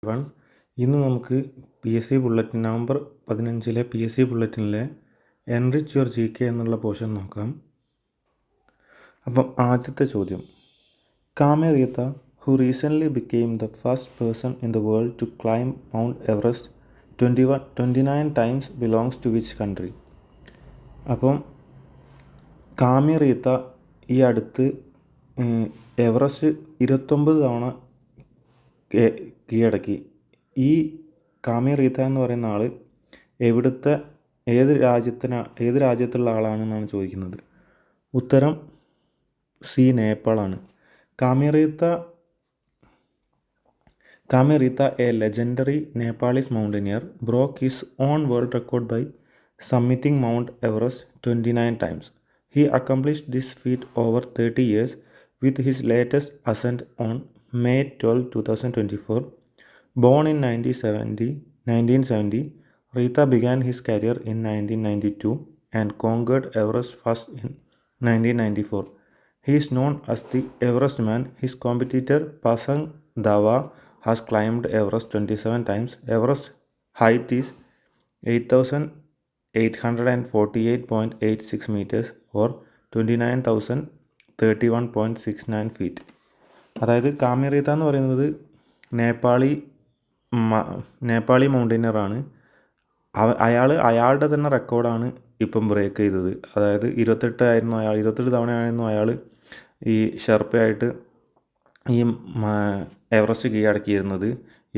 One ഇന്ന് നമുക്ക് P S C bulletin November 15 P S C ബുള്ളറ്റിനിലെ എൻറിച്ച് യുവർ ജി കെ എന്നുള്ള portion നോക്കാം. അപ്പം ആദ്യത്തെ ചോദ്യം, Kami Rita who recently became the first person in the world to climb Mount Everest 29 times belongs to which country? അപ്പം കാമെ റീത്ത ഈ അടുത്ത് Everest 29 തവണ കീഴടക്കി. ഈ കാമെ റീത്ത എന്ന് പറയുന്ന ആൾ ഏത് രാജ്യത്തുള്ള ആളാണെന്നാണ് ചോദിക്കുന്നത്. ഉത്തരം സി, നേപ്പാളാണ്. Kami Rita a legendary Nepalese mountaineer broke his own world record by submitting Mount Everest 29 times. He accomplished this feat over 30 years with his latest ascent on May 12, 2024. Born in 1970, Rita began his career in 1992 and conquered Everest first in 1994. He is known as the Everest Man. His competitor Pasang Dawa has climbed Everest 27 times. Everest height is 8,848.86 meters or 29,031.69 feet. അതായത് കാമെ റീത്ത എന്ന് പറയുന്നത് നേപ്പാളി മൗണ്ടൈനറാണ്. അയാളുടെ തന്നെ റെക്കോർഡാണ് ഇപ്പം break ചെയ്തത്. അതായത് 28 തവണയായിരുന്നു അയാൾ ഈ ഷെർപ്പയായിട്ട് ഈ എവറസ്റ്റ് കീഴടക്കിയിരുന്നത്.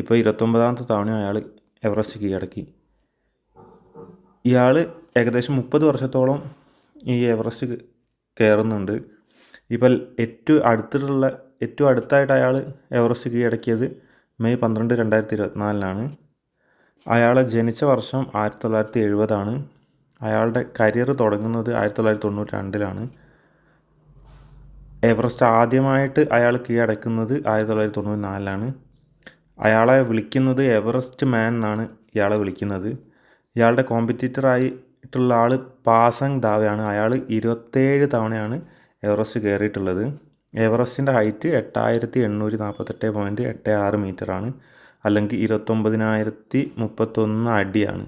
ഇപ്പോൾ 29ാമത്തെ തവണ അയാൾ എവറസ്റ്റ് കീഴടക്കി. ഇയാൾ ഏകദേശം 30 വർഷത്തോളം ഈ എവറസ്റ്റ് കയറുന്നുണ്ട്. ഇപ്പോൾ ഏറ്റവും അടുത്തായിട്ട് അയാൾ എവറസ്റ്റ് കീഴടക്കിയത് മെയ് 12, 2024 അയാൾ ജനിച്ച വർഷം 1970. അയാളുടെ കരിയർ തുടങ്ങുന്നത് 1992. എവറസ്റ്റ് ആദ്യമായിട്ട് അയാൾ കീഴടക്കുന്നത് 1994. അയാളെ വിളിക്കുന്നത് എവറസ്റ്റ് മാൻ എന്നാണ് ഇയാളെ വിളിക്കുന്നത്. ഇയാളുടെ കോമ്പറ്റീറ്ററായിട്ടുള്ള ആൾ പാസങ് ദാവയാണ്. അയാൾ 27 തവണയാണ് എവറസ്റ്റ് കയറിയിട്ടുള്ളത്. എവറസ്റ്റിൻ്റെ ഹൈറ്റ് 8,848.86 മീറ്ററാണ്, അല്ലെങ്കിൽ 29,031 അടിയാണ്.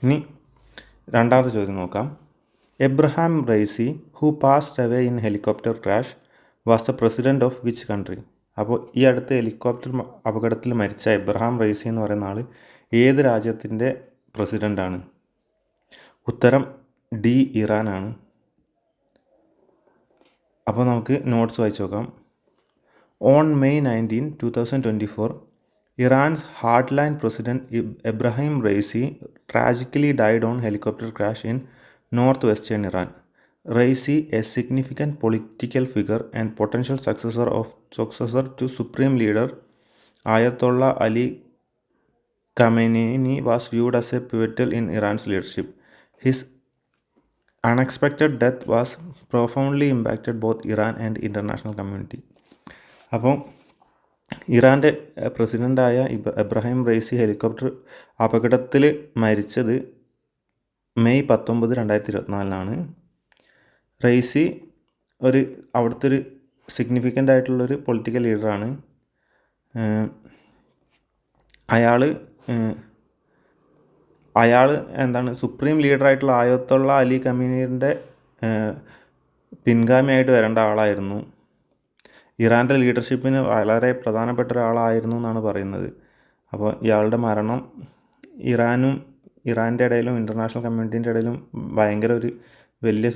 ഇനി രണ്ടാമത്തെ ചോദ്യം നോക്കാം. Abraham Raisi who passed away in helicopter crash was the president of which country? അപ്പോൾ ഈ അടുത്ത ഹെലികോപ്റ്റർ അപകടത്തിൽ മരിച്ച എബ്രഹാം റൈസി എന്ന് പറയുന്ന ആൾ ഏത് രാജ്യത്തിൻ്റെ പ്രസിഡൻ്റാണ്? ഉത്തരം ഡി, ഇറാനാണ്. അപ്പോൾ നമുക്ക് നോട്ട്സ് വായിച്ച് നോക്കാം. On May 19, 2024, Iran's hardline president Ebrahim Raisi tragically died on helicopter crash in northwestern Iran. Raisi, a significant political figure and potential successor to Supreme Leader Ayatollah Ali Khamenei, was viewed as a pivotal in Iran's leadership. His unexpected death was profoundly impacted both Iran and international community. അപ്പോൾ ഇറാൻ്റെ പ്രസിഡൻ്റായ Abraham Raisi helicopter അപകടത്തിൽ മരിച്ചത് May 19, 2024. Raisi അവിടുത്തെ ഒരു significant ആയിട്ടുള്ളൊരു political ലീഡറാണ്. അയാൾ supreme ലീഡറായിട്ടുള്ള ആയത്തുള്ള അലി ഖമീനിയുടെ പിൻഗാമിയായിട്ട് വരേണ്ട ആളായിരുന്നു. ഇറാൻ്റെ ലീഡർഷിപ്പിന് വളരെ പ്രധാനപ്പെട്ട ഒരാളായിരുന്നു എന്നാണ് പറയുന്നത്. അപ്പോൾ ഇയാളുടെ മരണം ഇറാൻ്റെ ഇടയിലും ഇൻ്റർനാഷണൽ കമ്മ്യൂണിറ്റീൻ്റെ ഇടയിലും ഭയങ്കര ഒരു വലിയ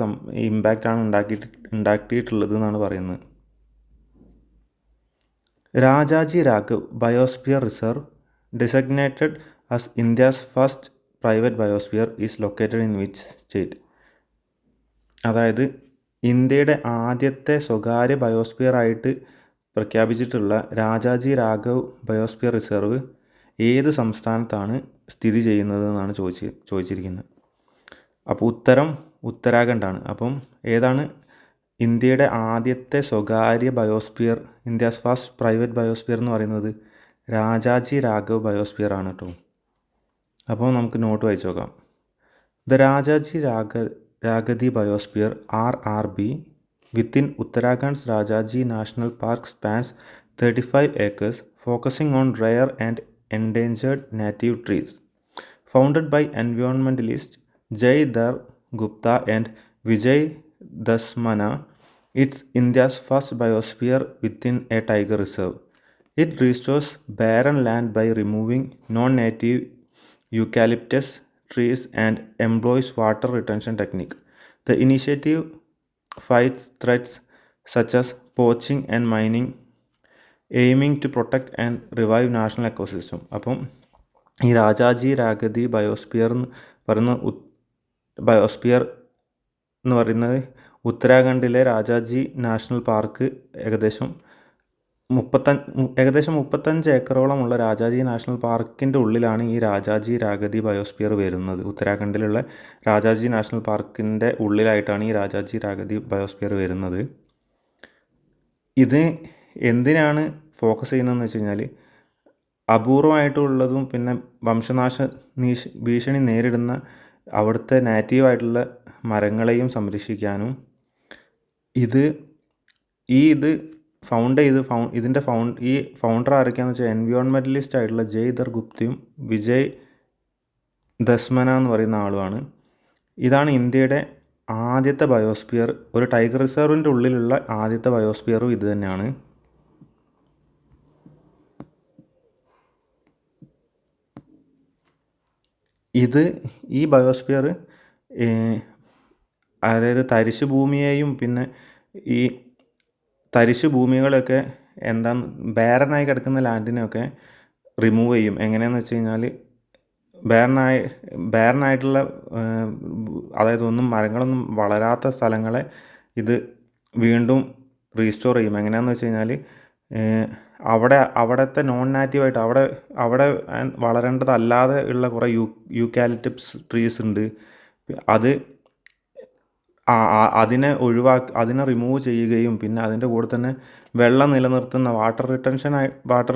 ഇമ്പാക്റ്റാണ് ഉണ്ടാക്കിയിട്ടുള്ളത് എന്നാണ് പറയുന്നത്. Rajaji Raghav biosphere reserve designated as India's first private biosphere is located in which state? അതായത് ഇന്ത്യയുടെ ആദ്യത്തെ സ്വകാര്യ ബയോസ്ഫിയർ ആയിട്ട് പ്രഖ്യാപിച്ചിട്ടുള്ള രാജാജി രാഘവ് ബയോസ്ഫിയർ റിസർവ് ഏത് സംസ്ഥാനത്താണ് സ്ഥിതി ചെയ്യുന്നത് എന്നാണ് ചോദിച്ചിരിക്കുന്നത്. അപ്പോൾ ഉത്തരം ഉത്തരാഖണ്ഡാണ്. അപ്പം ഏതാണ് ഇന്ത്യയുടെ ആദ്യത്തെ സ്വകാര്യ biosphere, India's first private biosphere എന്ന് പറയുന്നത്? രാജാജി രാഘവ് ബയോസ്ഫിയർ ആണ് കേട്ടോ. അപ്പോൾ നമുക്ക് നോട്ട് വായിച്ച് നോക്കാം. ദ രാജാജി രാഗതി biosphere RRB within Uttarakhand's Rajaji National Park spans 35 acres, focusing on rare and endangered native trees. Founded by environmentalists Jay Dar Gupta and Vijay Dasmana, it's India's first biosphere within a tiger reserve. It restores barren land by removing non-native eucalyptus trees and employs water retention technique. The initiative fights threats such as poaching and mining, aiming to protect and revive national ecosystem. അപ്പം ഈ രാജാജി രാഗതി biosphere എന്ന് പറയുന്ന biosphere എന്ന് പറയുന്നത് ഉത്തരാഖണ്ഡിലെ Rajaji national park ഏകദേശം 35 ഏക്കറോളമുള്ള Rajaji national പാർക്കിൻ്റെ ഉള്ളിലാണ് ഈ രാജാജി രാഗതി ബയോസ്ഫിയർ വരുന്നത്. ഉത്തരാഖണ്ഡിലുള്ള രാജാജി നാഷണൽ പാർക്കിൻ്റെ ഉള്ളിലായിട്ടാണ് ഈ രാജാജി രാഗതി ബയോസ്ഫിയർ വരുന്നത്. ഇത് എന്തിനാണ് ഫോക്കസ് ചെയ്യുന്നതെന്ന് വെച്ച് കഴിഞ്ഞാൽ അപൂർവമായിട്ടുള്ളതും പിന്നെ വംശനാശ ഭീഷണി നേരിടുന്ന അവിടുത്തെ നാറ്റീവായിട്ടുള്ള മരങ്ങളെയും സംരക്ഷിക്കാനും ഇതിൻ്റെ ഫൗണ്ടർ ആരൊക്കെയാണെന്ന് വെച്ചാൽ എൻവയോൺമെൻ്റലിസ്റ്റ് ആയിട്ടുള്ള ജയ്ദർ ഗുപ്തയും വിജയ് ദസ്മന എന്ന് പറയുന്ന ആളുമാണ്. ഇതാണ് ഇന്ത്യയുടെ ആദ്യത്തെ ബയോസ്ഫിയർ. ഒരു ടൈഗർ റിസർവിൻ്റെ ഉള്ളിലുള്ള ആദ്യത്തെ ബയോസ്ഫിയറും ഇത് തന്നെയാണ്. ഈ ബയോസ്ഫിയർ അതായത് തരിശു ഭൂമിയെയും പിന്നെ ഈ തരിശു ഭൂമികളൊക്കെ ബാരനായി കിടക്കുന്ന ലാൻഡിനെയൊക്കെ റിമൂവ് ചെയ്യും. എങ്ങനെയാണെന്ന് വെച്ച് കഴിഞ്ഞാൽ ബാരനായിട്ടുള്ള അതായത് മരങ്ങളൊന്നും വളരാത്ത സ്ഥലങ്ങളെ ഇത് വീണ്ടും റീസ്റ്റോർ ചെയ്യും. എങ്ങനെയാണെന്ന് വെച്ച് കഴിഞ്ഞാൽ അവിടുത്തെ നോൺ നാറ്റീവായിട്ട് അവിടെ വളരേണ്ടതല്ലാതെ ഉള്ള കുറേ യൂക്കാലിപ്റ്റസ് ട്രീസ് ഉണ്ട്. അതിനെ റിമൂവ് ചെയ്യുകയും പിന്നെ അതിൻ്റെ കൂടെ തന്നെ വെള്ളം നിലനിർത്തുന്ന വാട്ടർ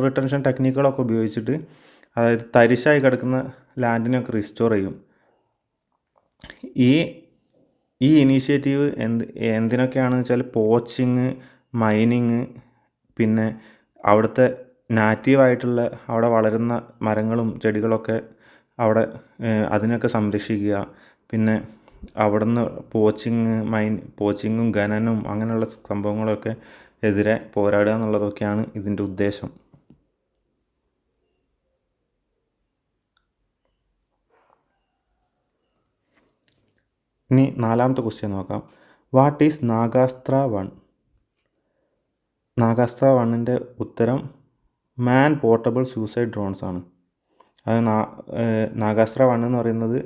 റിട്ടൻഷൻ ടെക്നിക്കുകളൊക്കെ ഉപയോഗിച്ചിട്ട് അതായത് തരിശായി കിടക്കുന്ന ലാൻഡിനെയൊക്കെ റിസ്റ്റോർ ചെയ്യും. ഈ ഇനീഷ്യേറ്റീവ് എന്തിനൊക്കെയാണെന്ന് വെച്ചാൽ പോച്ചിങ്, മൈനിങ്, പിന്നെ അവിടുത്തെ നാറ്റീവായിട്ടുള്ള അവിടെ വളരുന്ന മരങ്ങളും ചെടികളൊക്കെ അതിനൊക്കെ സംരക്ഷിക്കുക, പിന്നെ അവിടുന്ന് പോച്ചിങ്ങും ഖനനവും അങ്ങനെയുള്ള സംഭവങ്ങളൊക്കെ എതിരെ പോരാടുക എന്നുള്ളതൊക്കെയാണ് ഇതിൻ്റെ ഉദ്ദേശം. ഇനി 4ാമത്തെ ക്വസ്റ്റ്യൻ നോക്കാം. What is Nagastra 1? നാഗാസ്ത്ര 1ൻ്റെ ഉത്തരം മാൻ പോർട്ടബിൾ സൂസൈഡ് ഡ്രോൺസ് ആണ്. അത് നാഗാസ്ത്ര 1 എന്ന് പറയുന്നത്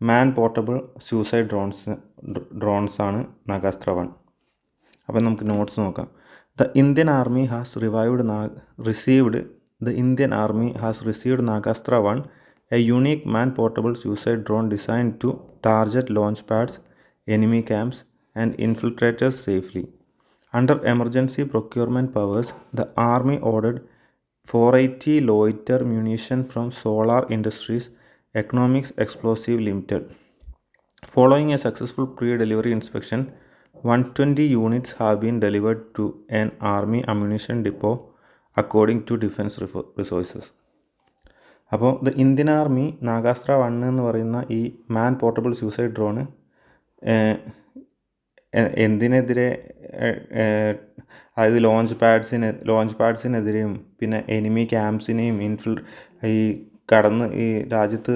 മാൻ പോർട്ടബിൾ സൂസൈഡ് ഡ്രോൺസ് ആണ് നാഗാസ്ത്ര 1. അപ്പം നമുക്ക് നോട്ട്സ് നോക്കാം. The Indian Army has received Nagastra 1, a unique man-portable suicide drone designed to target launch pads, enemy camps, and infiltrators safely. Under emergency procurement powers, the Army ordered 480 loiter munition from Solar Industries Economics Explosive Limited. Following a successful pre-delivery inspection, 120 units have been delivered to an Army ammunition depot according to Defense Resources. അപ്പോൾ the Indian army Nagastra 1 എന്ന് പറയുന്ന ഈ മാൻ portable suicide drone എന്തിനെതിരെ, അതായത് launch പാഡ്സിനെതിരെയും പിന്നെ enemy ക്യാമ്പ്സിനെയും കടന്ന് ഈ രാജ്യത്ത്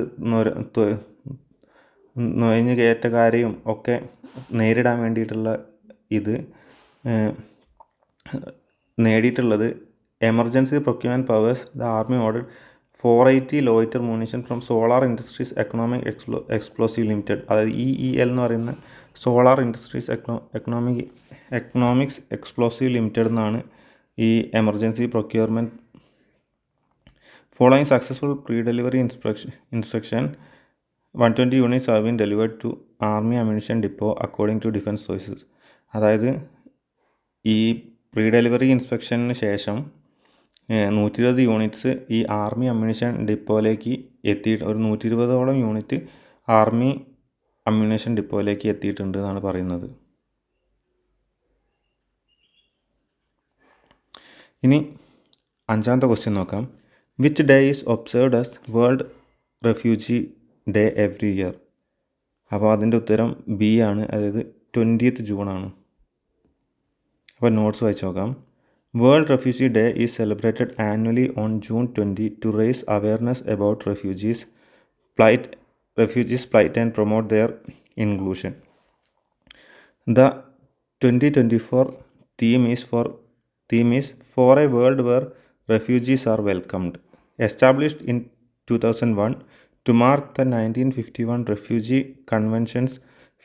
നുഴഞ്ഞു കയറ്റക്കാരെയും ഒക്കെ നേരിടാൻ വേണ്ടിയിട്ടുള്ള നേടിയിട്ടുള്ളത് emergency procurement powers. The army ordered 480 loiter munition from solar industries explosive limited. അതായത് EEL എന്ന് പറയുന്ന solar industries economics explosive limited എന്നാണ് ഈ emergency procurement. Following successful pre delivery instruction 120 units have been delivered to army ammunition depot according to defence sources. അതായത് ഈ pre delivery ഇൻസ്പെക്ഷന് ശേഷം 120 units ഈ army ammunition ഡിപ്പോയിലേക്ക് ഒരു 120ഓളം യൂണിറ്റ് ആർമി അമ്യൂണിഷൻ ഡിപ്പോയിലേക്ക് എത്തിയിട്ടുണ്ട് എന്നാണ് പറയുന്നത്. ഇനി അഞ്ചാമത്തെ ക്വസ്റ്റ്യൻ നോക്കാം. Which day is observed as world refugee day every year? അപ്പോൾ അതിൻ്റെ ഉത്തരം ബി ആണ്, അതായത് 20th ജൂണാണ്. അപ്പോൾ നോട്ട്സ് വായിച്ച് നോക്കാം. World refugee day is celebrated annually on June 20 to raise awareness about refugees plight and promote their inclusion. The 2024 theme is for a world where refugees are welcomed. Established in 2001 to mark the 1951 Refugee Convention's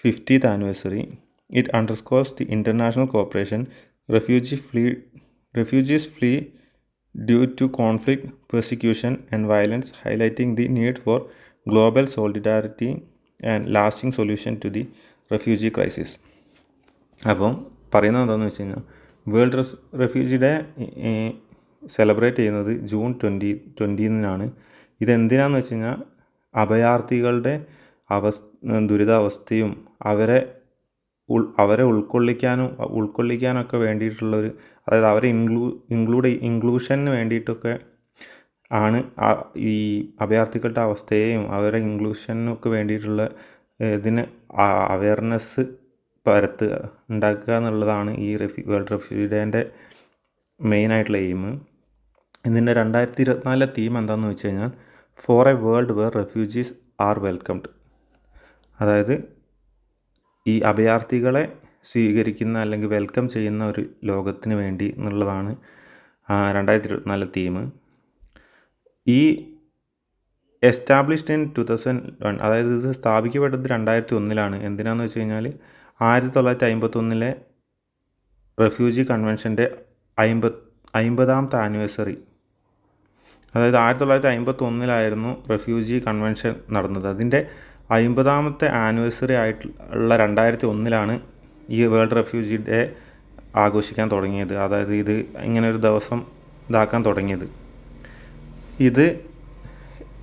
50th anniversary, it underscores the international cooperation refugees flee due to conflict, persecution, and violence, highlighting the need for global solidarity and lasting solution to the refugee crisis. അപ്പം പറയുന്നത് എന്താണെന്ന് വെച്ച് കഴിഞ്ഞാൽ world refugee day celebrate ചെയ്യുന്നത് June 20 ഇതെന്തിനാന്ന് വെച്ച് കഴിഞ്ഞാൽ അഭയാർത്ഥികളുടെ ദുരിതാവസ്ഥയും അവരെ ഉൾക്കൊള്ളിക്കാനൊക്കെ വേണ്ടിയിട്ടുള്ളൊരു, അതായത് അവരെ ഇൻക്ലൂഷന് വേണ്ടിയിട്ടൊക്കെ ആണ് ഈ അഭയാർത്ഥികളുടെ അവസ്ഥയെയും അവരെ ഇൻക്ലൂഷനൊക്കെ വേണ്ടിയിട്ടുള്ള ഇതിന് അവയർനെസ് ഉണ്ടാക്കുക എന്നുള്ളതാണ് ഈ വേൾഡ് റെഫ്യൂജി ഡേൻ്റെ മെയിനായിട്ടുള്ള എയിം. ഇതിൻ്റെ 2024 തീം എന്താണെന്ന് വെച്ച് കഴിഞ്ഞാൽ for a world where refugees are welcomed. അതായത് ഈ അഭയാർത്ഥികളെ സ്വീകരിക്കുന്ന അല്ലെങ്കിൽ വെൽക്കം ചെയ്യുന്ന ഒരു ലോകത്തിന് വേണ്ടി എന്നുള്ളതാണ് 2024 തീം. ഈ എസ്റ്റാബ്ലിഷ്ഡ് ഇൻ 2001, അതായത് ഇത് സ്ഥാപിക്കപ്പെട്ടത് 2001 എന്തിനാണെന്ന് വെച്ച് കഴിഞ്ഞാൽ 1951 റെഫ്യൂജി കൺവെൻഷൻ്റെ 50th ആനിവേഴ്സറി. അതായത് 1951 റെഫ്യൂജി കൺവെൻഷൻ നടന്നത്. അതിൻ്റെ 50th ആനിവേഴ്സറി ആയിട്ടുള്ള 2001 ഈ വേൾഡ് റെഫ്യൂജി ഡേ ആഘോഷിക്കാൻ തുടങ്ങിയത്. അതായത് ഇങ്ങനെ ഒരു ദിവസം ഇതാക്കാൻ തുടങ്ങിയത്.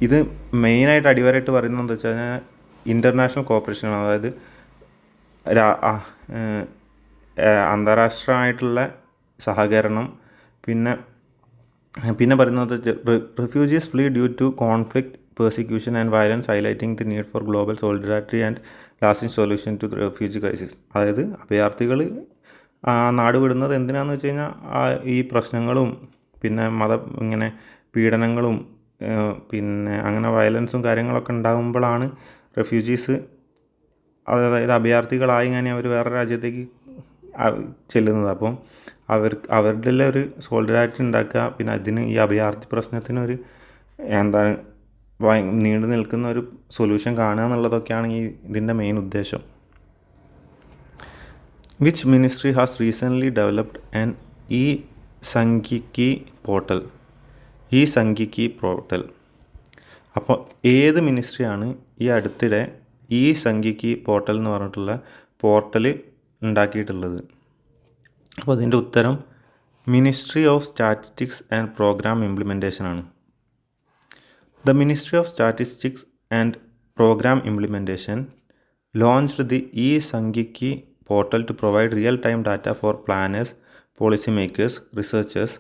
ഇത് മെയിനായിട്ട് അടിവരായിട്ട് പറയുന്നത് എന്താ വെച്ച് കഴിഞ്ഞാൽ ഇൻ്റർനാഷണൽ കോപ്പറേഷനാണ്. അതായത് അന്താരാഷ്ട്രമായിട്ടുള്ള സഹകരണം. പിന്നെ പറയുന്നത് refugees flee due to conflict, persecution and violence, highlighting the need for global solidarity and lasting solution to the refugee crisis. അതായത് അഭയാർത്ഥികൾ നാട് വിടുന്നത് എന്തിനാണെന്ന് വെച്ച് കഴിഞ്ഞാൽ ഈ പ്രശ്നങ്ങളും പിന്നെ ഇങ്ങനെ പീഡനങ്ങളും പിന്നെ അങ്ങനെ വയലൻസും കാര്യങ്ങളൊക്കെ ഉണ്ടാകുമ്പോഴാണ് റെഫ്യൂജീസ്, അതായത് അഭയാർത്ഥികളായി ഇങ്ങനെ അവർ വേറെ രാജ്യത്തേക്ക് ചെല്ലുന്നത്. അപ്പം അവരുടെ ഒരു സോളിഡാരിറ്റി ഉണ്ടാക്കുക, പിന്നെ അതിന് ഈ അഭയാർത്ഥി പ്രശ്നത്തിനൊരു നീണ്ടു നിൽക്കുന്ന ഒരു സൊല്യൂഷൻ കാണുക എന്നുള്ളതൊക്കെയാണ് ഇതിൻ്റെ മെയിൻ ഉദ്ദേശം. Which ministry has recently developed an e-Sankhyiki portal? E-Sankhyiki portal. അപ്പോൾ ഏത് മിനിസ്ട്രിയാണ് ഈ അടുത്തിടെ ഇ-സംഖ്യികി പോർട്ടൽ എന്ന് പറഞ്ഞിട്ടുള്ള പോർട്ടൽ ഉണ്ടാക്കിയിട്ടുള്ളത്? അപ്പോൾ അതിൻ്റെ ഉത്തരം ministry of statistics and programme ഇംപ്ലിമെൻറ്റേഷനാണ്. The ministry of statistics and programme implementation launched the e-Sankhyiki portal to provide real-time data for planners, policymakers, researchers.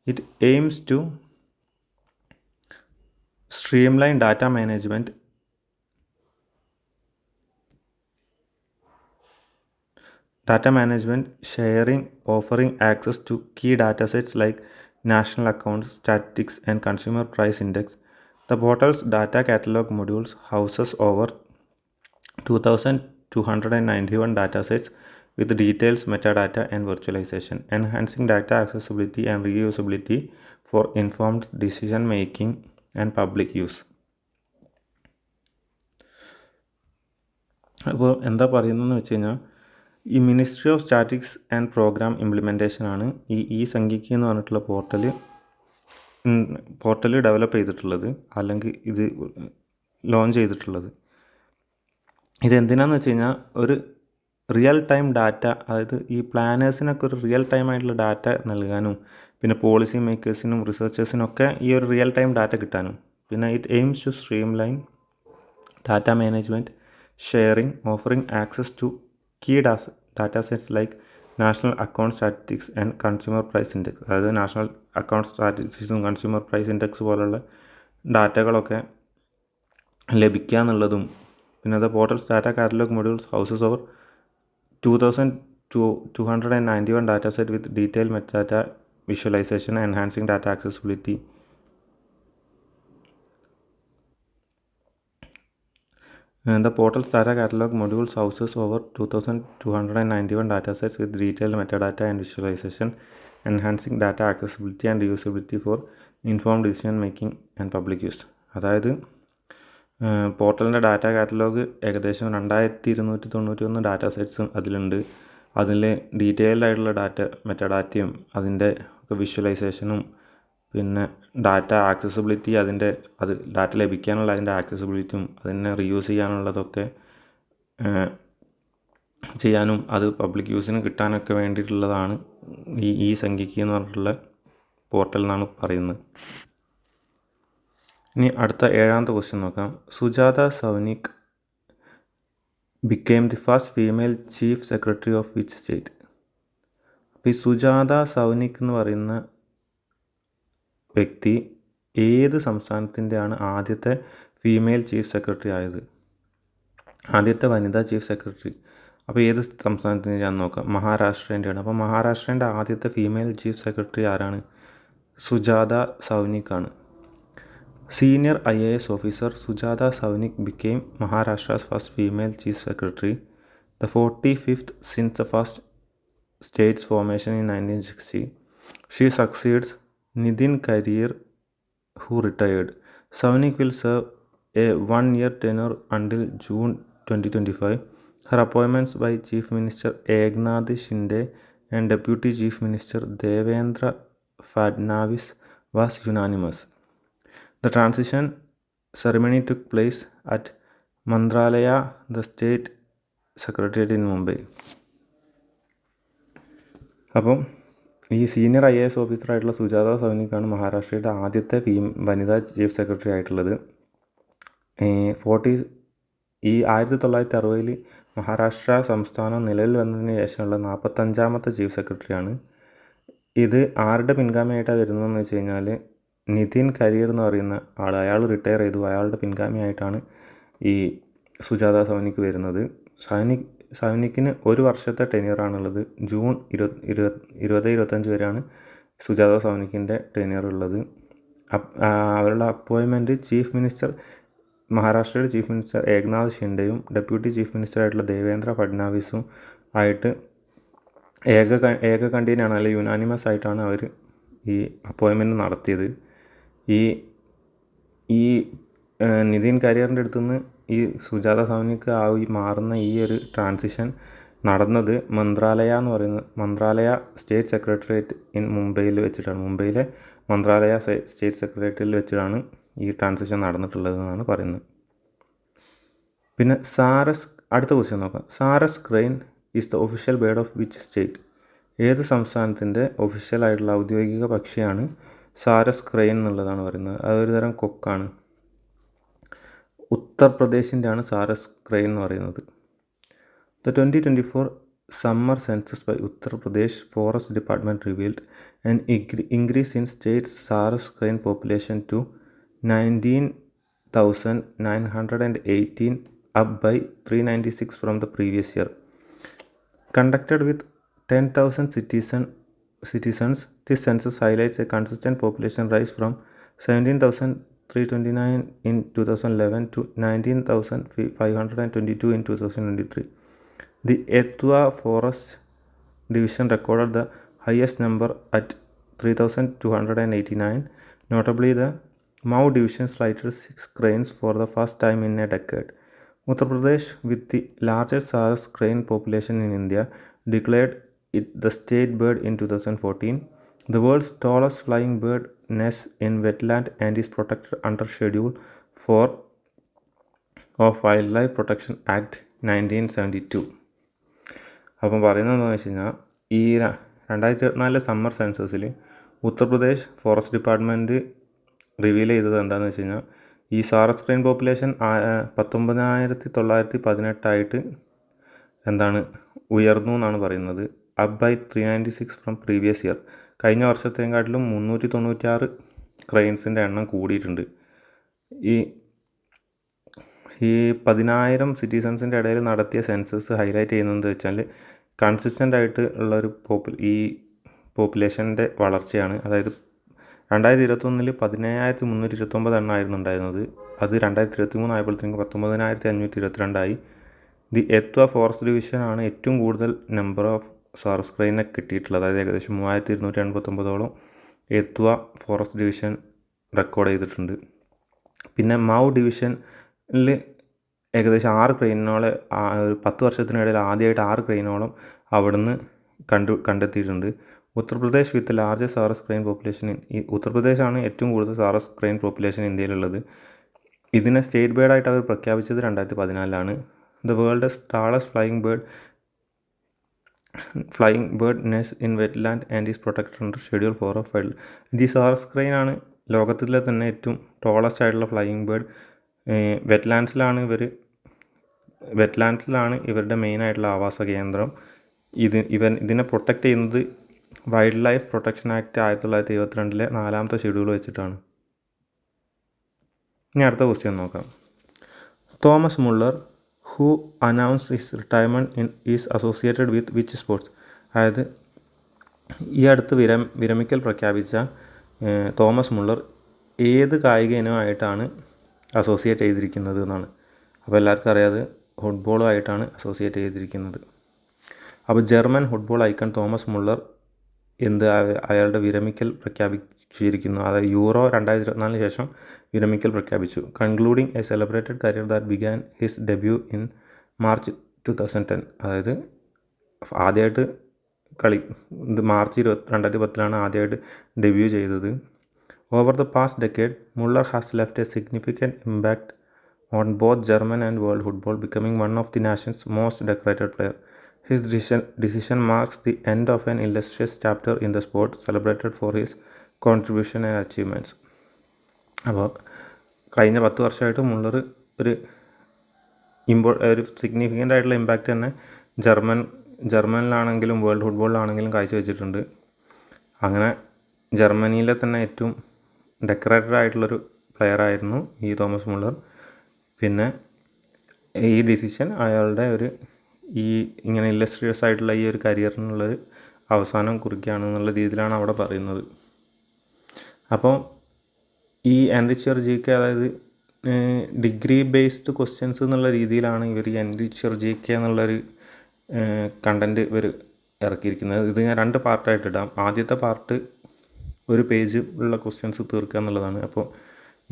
It aims to streamline data management, sharing, offering access to key datasets like national accounts, statistics, and consumer price index. The portal's data catalog modules houses over 2,291 datasets with details, metadata, and virtualization, enhancing data accessibility and reusability for informed decision making and public use. അപ്പോൾ എന്താ പറയുന്നതെന്ന് വെച്ച് കഴിഞ്ഞാൽ ഈ ministry of statistics and programme ഇംപ്ലിമെൻറ്റേഷനാണ് ഈ ഇ-സംഖ്യികി എന്ന് പറഞ്ഞിട്ടുള്ള പോർട്ടൽ ഡെവലപ്പ് ചെയ്തിട്ടുള്ളത്, അല്ലെങ്കിൽ ഇത് ലോഞ്ച് ചെയ്തിട്ടുള്ളത്. ഇതെന്തിനാന്ന് വെച്ച് കഴിഞ്ഞാൽ ഒരു റിയൽ ടൈം ഡാറ്റ, അതായത് ഈ പ്ലാനേഴ്സിനൊക്കെ ഒരു റിയൽ ടൈം ആയിട്ടുള്ള ഡാറ്റ നൽകാനും പിന്നെ പോളിസി മേക്കേഴ്സിനും റിസർച്ചേഴ്സിനൊക്കെ ഈ ഒരു റിയൽ ടൈം ഡാറ്റ കിട്ടാനും, പിന്നെ it aims to streamline data management, sharing, offering access to key datasets like national account statistics and consumer price index. അതായത് നാഷണൽ അക്കൗണ്ട് സ്റ്റാറ്റിസ്റ്റിക്സും കൺസ്യൂമർ പ്രൈസ് ഇൻഡെക്സ് പോലുള്ള ഡാറ്റകളൊക്കെ ലഭിക്കുക എന്നുള്ളതും. പിന്നെ the portals data catalogue modules houses over 2291 data set with detailed metadata visualization, enhancing data accessibility. And the portal's data catalog modules houses over 2291 datasets with detailed metadata and visualization, enhancing data accessibility and usability for informed decision making and public use. അതായത് പോർട്ടലിൻ്റെ data catalogue ഏകദേശം 2291 data സെറ്റ്സും അതിലുണ്ട്. അതിൽ detailed ആയിട്ടുള്ള മെറ്റാഡാറ്റയും അതിൻ്റെ വിഷ്വലൈസേഷനും പിന്നെ data accessibility അത് data ലഭിക്കാനുള്ള അതിൻ്റെ ആക്സസിബിലിറ്റിയും അതിനെ റീയൂസ് ചെയ്യാനുള്ളതൊക്കെ ചെയ്യാനും അത് പബ്ലിക് യൂസിന് കിട്ടാനൊക്കെ വേണ്ടിയിട്ടുള്ളതാണ് ഈ സംഖ്യയ്ക്ക് എന്ന് പറഞ്ഞിട്ടുള്ള പോർട്ടൽ എന്നാണ് പറയുന്നത്. ഇനി അടുത്ത 7ാമത്തെ ക്വസ്റ്റ്യൻ നോക്കാം. Sujatha സൗനിക് became the first female chief secretary of which state? അപ്പോൾ ഈ സുജാത സൗനിക് എന്ന് പറയുന്ന വ്യക്തി ഏത് സംസ്ഥാനത്തിൻ്റെയാണ് ആദ്യത്തെ ഫീമെയിൽ ചീഫ് സെക്രട്ടറി ആയത്? ആദ്യത്തെ വനിതാ ചീഫ് സെക്രട്ടറി. അപ്പോൾ ഏത് സംസ്ഥാനത്തിൻ്റെയാണെന്ന് നോക്കാം. മഹാരാഷ്ട്രേൻ്റെയാണ്. അപ്പോൾ മഹാരാഷ്ട്രേൻ്റെ ആദ്യത്തെ ഫീമെയിൽ ചീഫ് സെക്രട്ടറി ആരാണ്? സുജാത സൗനിക് ആണ്. Senior IAS officer Sujata Savnik became Maharashtra's first female chief secretary, the 45th since the first state's formation in 1960. She succeeds Nitin Kariyar, who retired. Savnik will serve a 1-year tenure until June 2025. Her appointments by Chief Minister Eknath Shinde and Deputy Chief Minister Devendra Fadnavis was unanimous. The transition ceremony took place at Mantralaya, the state secretariat in Mumbai. അപ്പം ഈ senior IAS ഓഫീസറായിട്ടുള്ള Sujatha സൗനിക്കാണ് മഹാരാഷ്ട്രയുടെ ആദ്യത്തെ വനിതാ chief secretary ആയിട്ടുള്ളത്. 1960 മഹാരാഷ്ട്ര സംസ്ഥാനം നിലവിൽ വന്നതിന് ശേഷമുള്ള 45ാമത്തെ chief സെക്രട്ടറിയാണ്. ഇത് ആരുടെ പിൻഗാമിയായിട്ടാണ് വരുന്നതെന്ന് വെച്ച് കഴിഞ്ഞാൽ നിതിൻ കരിയർ എന്ന് പറയുന്ന ആൾ, അയാൾ റിട്ടയർ ചെയ്തു. അയാളുടെ പിൻഗാമിയായിട്ടാണ് ഈ സുജാത സൗനിക് വരുന്നത്. സൗനിക്കിന് 1 വർഷത്തെ ടെന്യൂറാണുള്ളത്. ജൂൺ 2025 വരെയാണ് സുജാത സൗനിക്കിൻ്റെ ടെന്യൂർ ഉള്ളത്. അവരുടെ അപ്പോയിൻമെൻറ്റ് മഹാരാഷ്ട്രയുടെ ചീഫ് മിനിസ്റ്റർ ഏക്നാഥ് ഷിൻഡെയും ഡെപ്യൂട്ടി ചീഫ് മിനിസ്റ്ററായിട്ടുള്ള ദേവേന്ദ്ര ഫഡ്നാവിസും ആയിട്ട് ഏക കണ്ടീനാണ്, അല്ലെങ്കിൽ യുനാനിമസ് ആയിട്ടാണ് അവർ ഈ അപ്പോയിൻമെൻറ്റ് നടത്തിയത്. ഈ നിതിൻ കരിയറിൻ്റെ അടുത്തുനിന്ന് ഈ സുജാത സൗനിക് മാറുന്ന ഈ ഒരു ട്രാൻസിഷൻ നടന്നത് മന്ത്രാലയ സ്റ്റേറ്റ് സെക്രട്ടേറിയറ്റ് ഇൻ മുംബൈയിൽ വെച്ചിട്ടാണ്. മുംബൈയിലെ മന്ത്രാലയ സ്റ്റേറ്റ് സെക്രട്ടേറിയറ്റിൽ വെച്ചിട്ടാണ് ഈ ട്രാൻസിഷൻ നടന്നിട്ടുള്ളതെന്നാണ് പറയുന്നത്. പിന്നെ അടുത്ത ക്വസ്റ്റ്യൻ നോക്കാം. Saras crane is the official bird of which state? ഏത് സംസ്ഥാനത്തിൻ്റെ ഒഫീഷ്യലായിട്ടുള്ള ഔദ്യോഗിക പക്ഷിയാണ് സാരസ് ക്രെയിൻ എന്നുള്ളതാണ് പറയുന്നത്. അതൊരു തരം കൊക്കാണ്. ഉത്തർപ്രദേശിൻ്റെയാണ് സാരസ് ക്രെയിൻ എന്ന് പറയുന്നത്. The 2024 summer census by Uttar Pradesh Forest Department revealed an increase in state's saras crane population to 19,918, up by 396 from the previous year. Conducted with 10,000 citizens, this census highlights a consistent population rise from 17,329 in 2011 to 19,522 in 2023. The Ethua Forest Division recorded the highest number at 3,289. Notably, the Mau Division sighted 6 cranes for the first time in a decade. Uttar Pradesh, with the largest saras crane population in India, declared it the state bird in 2014. The world's tallest flying bird nests in wetland and is protected under Schedule 4 of Wildlife Protection Act 1972. അപ്പം പറയുന്നത് എന്താണെന്ന് വെച്ച് കഴിഞ്ഞാൽ ഈ 2024 summer സെൻസസിൽ Uttar Pradesh forest department reveal ചെയ്തത് എന്താണെന്ന് വെച്ച് കഴിഞ്ഞാൽ ഈ സാരസ് ക്രെയിൻ പോപ്പുലേഷൻ 19,918 ഉയർന്നു എന്നാണ് പറയുന്നത്. Up by 396 from previous year. കഴിഞ്ഞ വർഷത്തെക്കാട്ടിലും 396 ക്രെയിൻസിൻ്റെ എണ്ണം കൂടിയിട്ടുണ്ട്. ഈ 10,000 സിറ്റിസൺസിൻ്റെ ഇടയിൽ നടത്തിയ സെൻസസ് ഹൈലൈറ്റ് ചെയ്യുന്നത് വെച്ചാൽ കൺസിസ്റ്റൻ്റ് ആയിട്ട് ഉള്ളൊരു പോപ്പുലേഷൻ്റെ വളർച്ചയാണ്. അതായത് 2021 17,329 എണ്ണമായിരുന്നു ഉണ്ടായിരുന്നത്. അത് 2023 ആയപ്പോഴത്തേക്ക് 19,522 ദി എത്വ ഫോറസ്റ്റ് ഡിവിഷനാണ് ഏറ്റവും കൂടുതൽ നമ്പർ ഓഫ് സാറസ് ക്രെയിനെ കിട്ടിയിട്ടുള്ളത്. അതായത് ഏകദേശം 3,289 എത്വ ഫോറസ്റ്റ് ഡിവിഷൻ റെക്കോർഡ് ചെയ്തിട്ടുണ്ട്. പിന്നെ മൗ ഡിവിഷനിൽ ഏകദേശം 6 ക്രെയിനോളം 10 വർഷത്തിനിടയിൽ ആദ്യമായിട്ട് 6 ക്രെയിനോളം അവിടുന്ന് കണ്ടെത്തിയിട്ടുണ്ട്. ഉത്തർപ്രദേശ് വിത്ത് ലാർജസ്റ്റ് സാറസ് ക്രെയിൻ പോപ്പുലേഷൻ. ഈ ഉത്തർപ്രദേശാണ് ഏറ്റവും കൂടുതൽ സാറസ് ക്രെയിൻ പോപ്പുലേഷൻ ഇന്ത്യയിലുള്ളത്. ഇതിനെ സ്റ്റേറ്റ് ബേർഡായിട്ട് അവർ പ്രഖ്യാപിച്ചത് 2014 the world's tallest flying bird nest in wetland and is protected under schedule 4 of wild. ഈ സാറസ് ക്രെയിൻ ആണ് ലോകത്തിലെ തന്നെ ഏറ്റവും ടോളസ്റ്റ് ആയിട്ടുള്ള ഫ്ലൈയിങ് ബേർഡ്. വെറ്റ്ലാൻഡ്സിലാണ് ഇവരുടെ മെയിനായിട്ടുള്ള ആവാസ കേന്ദ്രം. ഇതിനെ പ്രൊട്ടക്റ്റ് ചെയ്യുന്നത് വൈൽഡ് ലൈഫ് പ്രൊട്ടക്ഷൻ ആക്ട് 1972 4ാമത്തെ ഷെഡ്യൂൾ വെച്ചിട്ടാണ്. ഇനി അടുത്ത ക്വസ്റ്റ്യൻ നോക്കാം. Thomas Muller who announced his retirement is associated with which sports. അതായത് ഈ അടുത്ത് വിരമിക്കൽ പ്രഖ്യാപിച്ച തോമസ് മുള്ളർ ഏത് കായിക ഇനമായിട്ടാണ് അസോസിയേറ്റ് ചെയ്തിരിക്കുന്നത് എന്നാണ്. അപ്പോൾ എല്ലാവർക്കും അറിയാതെ ഫുട്ബോളുമായിട്ടാണ് അസോസിയേറ്റ് ചെയ്തിരിക്കുന്നത്. അപ്പോൾ German football icon Thomas Muller അയാളുടെ വിരമിക്കൽ പ്രഖ്യാപിച്ചിരിക്കുന്നു. അതായത് യൂറോ 2024 ശേഷം വിരമിക്കൽ പ്രഖ്യാപിച്ചു. Concluding A celebrated career that began his debut in March 2010. അതായത് ആദ്യമായിട്ട് മാർച്ച് 2010 ആദ്യമായിട്ട് ഡെബ്യൂ ചെയ്തത്. Over the past decade Muller has left A significant impact on both German and world football, becoming one of the nation's most decorated players. His decision marks the end of an illustrious chapter in the sport, celebrated for his contribution and achievements. അപ്പോൾ കഴിഞ്ഞ 10 വർഷമായിട്ട് Muller ഒരു significant ആയിട്ടുള്ള impact തന്നെ ജർമ്മനിലാണെങ്കിലും world ഫുട്ബോളിലാണെങ്കിലും കാഴ്ചവെച്ചിട്ടുണ്ട്. അങ്ങനെ ജർമ്മനിയിലെ തന്നെ ഏറ്റവും ഡെക്കറേറ്റഡ് ആയിട്ടുള്ളൊരു പ്ലെയർ ആയിരുന്നു ഈ തോമസ് മുള്ളർ. പിന്നെ ഈ ഡിസിഷൻ അയാളുടെ ഇങ്ങനെ ഇല്ലസ്ട്രിയസ് ആയിട്ടുള്ള ഈ ഒരു കരിയറിനുള്ളൊരു അവസാനം കുറിക്കുകയാണെന്നുള്ള രീതിയിലാണ് അവിടെ പറയുന്നത്. അപ്പോൾ ഈ എൻറിച്ചർ GK, അതായത് ഡിഗ്രി ബേസ്ഡ് ക്വസ്റ്റ്യൻസ് എന്നുള്ള രീതിയിലാണ് ഇവർ ഈ എൻറിച്ചർ GK എന്നുള്ളൊരു കണ്ടൻറ്റ് ഇവർ ഇറക്കിയിരിക്കുന്നത്. ഇത് ഞാൻ 2 പാർട്ടായിട്ട് ഇടാം. ആദ്യത്തെ പാർട്ട് ഒരു പേജ് ഉള്ള ക്വസ്റ്റ്യൻസ് തീർക്കുക എന്നുള്ളതാണ്. അപ്പോൾ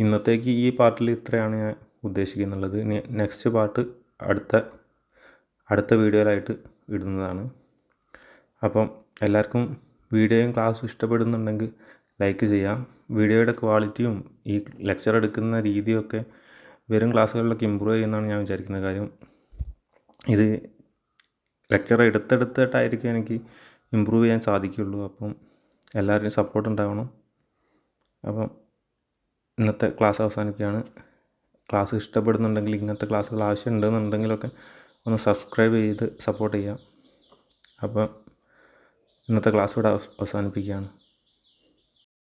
ഇന്നത്തേക്ക് ഈ പാർട്ടിൽ ഇത്രയാണ് ഞാൻ ഉദ്ദേശിക്കുന്നുള്ളത്. ഇനി നെക്സ്റ്റ് പാർട്ട് അടുത്ത വീഡിയോയിലായിട്ട് ഇടുന്നതാണ്. അപ്പം എല്ലാവർക്കും വീഡിയോയും ക്ലാസ്സും ഇഷ്ടപ്പെടുന്നുണ്ടെങ്കിൽ ലൈക്ക് ചെയ്യാം. വീഡിയോയുടെ ക്വാളിറ്റിയും ഈ ലെക്ചർ എടുക്കുന്ന രീതിയൊക്കെ വരും ക്ലാസ്സുകളിലൊക്കെ ഇമ്പ്രൂവ് ചെയ്യുമെന്നാണ് ഞാൻ വിചാരിക്കുന്ന കാര്യം. ഇത് ലെക്ചർ എടുത്തെടുത്തിട്ടായിരിക്കും എനിക്ക് ഇമ്പ്രൂവ് ചെയ്യാൻ സാധിക്കുള്ളൂ. അപ്പം എല്ലാവരുടെയും സപ്പോർട്ട് ഉണ്ടാവണം. അപ്പം ഇന്നത്തെ ക്ലാസ് അവസാനിക്കുകയാണ്. ക്ലാസ് ഇഷ്ടപ്പെടുന്നുണ്ടെങ്കിൽ, ഇങ്ങനത്തെ ക്ലാസ്സുകൾ ആവശ്യമുണ്ടെന്നുണ്ടെങ്കിലൊക്കെ ഒന്ന് സബ്സ്ക്രൈബ് ചെയ്ത് സപ്പോർട്ട് ചെയ്യാം. അപ്പം ഇന്നത്തെ ക്ലാസ് ഇവിടെ അവസാനിപ്പിക്കുകയാണ്.